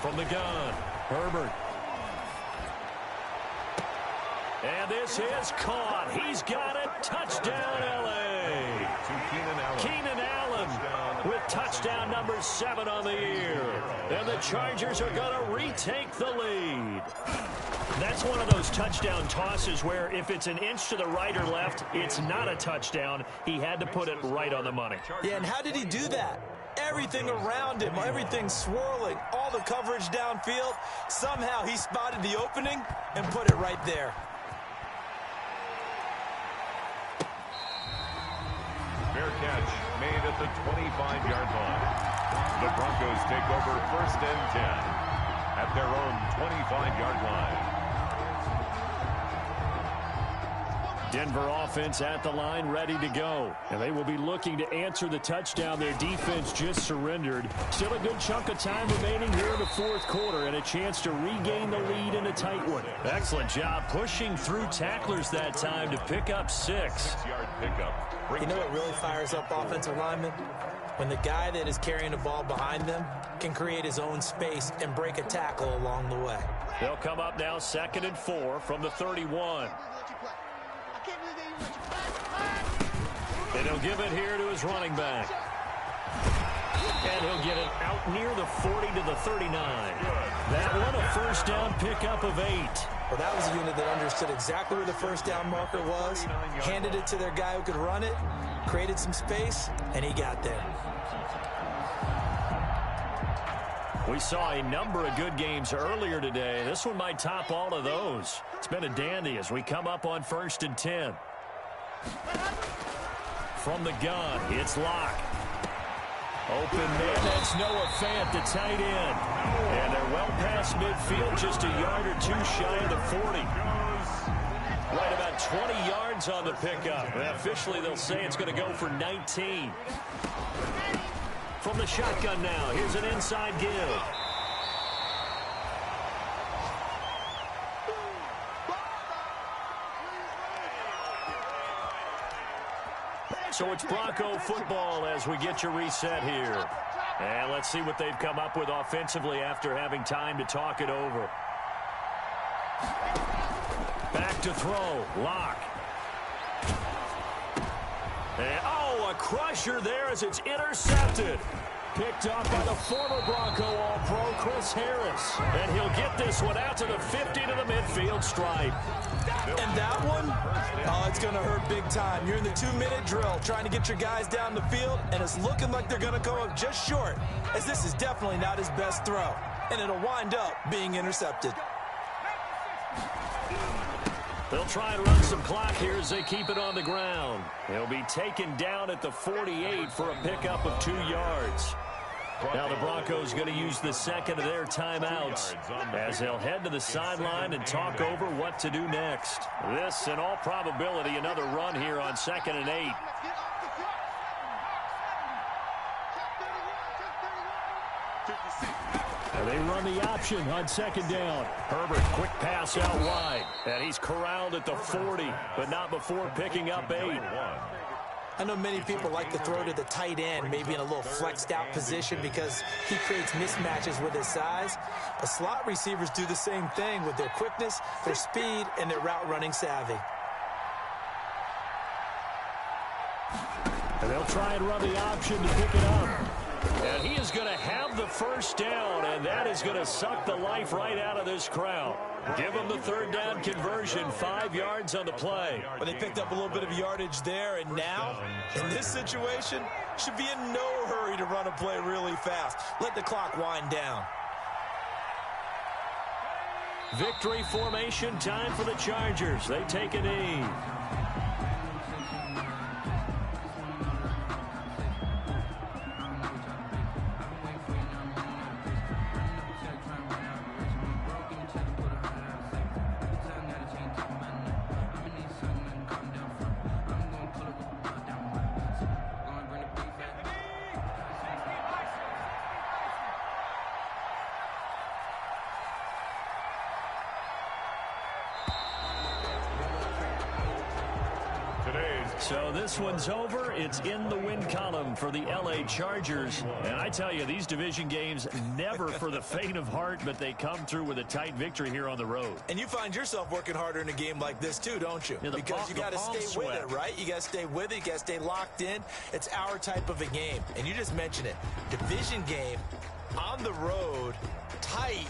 Speaker 2: From the gun, Herbert. And this is caught. He's got it. Touchdown, L.A. Keenan Allen with touchdown number 7 on the year. And the Chargers are going to retake the lead. That's one of those touchdown tosses where if it's an inch to the right or left, it's not a touchdown. He had to put it right on the money.
Speaker 3: Yeah, and how did he do that? Everything around him, everything swirling, all the coverage downfield. Somehow he spotted the opening and put it right there.
Speaker 4: Fair catch made at the 25-yard line. The Broncos take over 1st and 10 at their own 25-yard line.
Speaker 2: Denver offense at the line, ready to go. And they will be looking to answer the touchdown their defense just surrendered. Still a good chunk of time remaining here in the fourth quarter and a chance to regain the lead in a tight one. Excellent job pushing through tacklers that time to pick up 6.
Speaker 3: You know what really fires up offensive linemen? When the guy that is carrying the ball behind them can create his own space and break a tackle along the way.
Speaker 2: They'll come up now 2nd and 4 from the 31. And he'll give it here to his running back. And he'll get it out near the 40 to the 39. That one a first down pickup of 8.
Speaker 3: Well, that was a unit that understood exactly where the first down marker was, handed it to their guy who could run it, created some space, and he got there.
Speaker 2: We saw a number of good games earlier today. This one might top all of those. It's been a dandy as we come up on 1st and 10. From the gun, it's Locke. Open man, that's Noah Fant, the tight end. And they're well past midfield, just a yard or two shy of the 40. Right about 20 yards on the pickup. And officially, they'll say it's going to go for 19. From the shotgun now, here's an inside give. So it's Bronco football as we get your reset here. And let's see what they've come up with offensively after having time to talk it over. Back to throw. Locke. And, oh, a crusher there as it's intercepted. Picked up by the former Bronco All-Pro, Chris Harris. And he'll get this one out to the 50 to the midfield stripe.
Speaker 3: And that one, oh, it's going to hurt big time. You're in the 2-minute drill trying to get your guys down the field, and it's looking like they're going to go up just short, as this is definitely not his best throw. And it'll wind up being intercepted.
Speaker 2: They'll try and run some clock here as they keep it on the ground. He'll be taken down at the 48 for a pickup of 2 yards. Now the Broncos going to use the second of their timeouts as they'll head to the sideline and talk over what to do next. This, in all probability, another run here on 2nd and 8. And they run the option on 2nd down. Herbert, quick pass out wide. And he's corralled at the 40, but not before picking up 8.
Speaker 3: I know many people like to throw to the tight end, maybe in a little flexed out position because he creates mismatches with his size. But slot receivers do the same thing with their quickness, their speed, and their route running savvy.
Speaker 2: And they'll try and run the option to pick it up. And he is going to have the first down, and that is going to suck the life right out of this crowd. Give them the 3rd down conversion, 5 yards on the play.
Speaker 3: But they picked up a little bit of yardage there, and now, in this situation, should be in no hurry to run a play really fast. Let the clock wind down.
Speaker 2: Victory formation time for the Chargers. They take a knee. So this one's over. It's in the win column for the LA Chargers. And I tell you, these division games never for the faint of heart, but they come through with a tight victory here on the road.
Speaker 3: And you find yourself working harder in a game like this too, don't you?
Speaker 2: Yeah,
Speaker 3: because you got to stay with it, right? You got to stay with it. You got to stay locked in. It's our type of a game. And you just mentioned it. Division game, on the road, tight.